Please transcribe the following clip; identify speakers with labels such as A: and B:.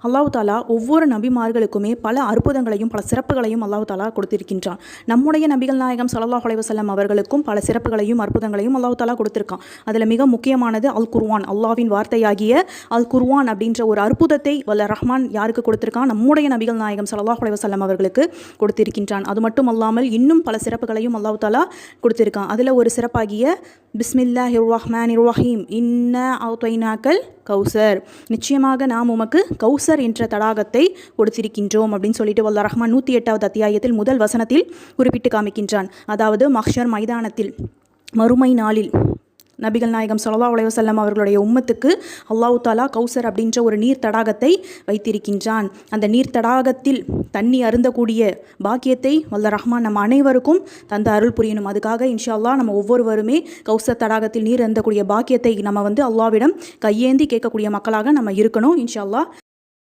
A: அல்லாஹ் தாலா ஒவ்வொரு நபிமார்களுக்குமே பல அற்புதங்களையும் பல சிறப்புகளையும் அல்லாஹ் தாலா கொடுத்திருக்கின்றான். நம்முடைய நபிகள் நாயகம் ஸல்லல்லாஹு அலைஹி வஸல்லம் அவர்களுக்கும் பல சிறப்புகளையும் அற்புதங்களையும் அல்லாஹ் தாலா கொடுத்திருக்கான். அதில் மிக முக்கியமானது அல் குர்ஆன், அல்லாஹ்வின் வார்த்தையாகிய அல் குர்ஆன் அப்படின்ற ஒரு அற்புதத்தை வல்ல ரஹ்மான் யாருக்கு கொடுத்திருக்கான்? நம்முடைய நபிகள் நாயகம் ஸல்லல்லாஹு அலைஹி வஸல்லம் அவர்களுக்கு கொடுத்திருக்கின்றான். அது மட்டும் அல்லாமல் இன்னும் பல சிறப்புகளையும் அல்லாஹ் தாலா கொடுத்திருக்கான். அதில் ஒரு சிறப்பாகிய பிஸ்மில்லாஹிர் ரஹ்மானிர் ரஹீம் இன்னா அஅதைனாக்கல் கௌசர், நிச்சயமாக நாம் உமக்கு கௌசர் என்ற தடாகத்தை கொடுத்திருக்கின்றோம் அப்படின்னு சொல்லிட்டு வல்ல ரஹ்மான் 108வது அத்தியாயத்தில் முதல் வசனத்தில் குறிப்பிட்டு காமிக்கின்றான். அதாவது மஹ்ஷர் மைதானத்தில் மறுமை நாளில் நபிகள் நாயகம் ஸல்லல்லாஹு அலைஹி வஸல்லம் அவர்களுடைய உம்மத்துக்கு அல்லாஹ் தாலா கௌசர் அப்படின்ற ஒரு நீர் தடாகத்தை வைத்திருக்கின்றான். அந்த நீர் தடாகத்தில் தண்ணி அருந்தக்கூடிய பாக்கியத்தை வல்ல ரஹ்மான் நம்ம அனைவருக்கும் தந்த அருள் புரியணும். அதுக்காக இன்ஷா அல்லாஹ் நம்ம ஒவ்வொருவருமே கௌசர் தடாகத்தில் நீர் அருந்தக்கூடிய பாக்கியத்தை நம்ம அல்லாஹ்விடம் கையேந்தி கேட்கக்கூடிய மக்களாக நம்ம இருக்கணும். இன்ஷா அல்லாஹ்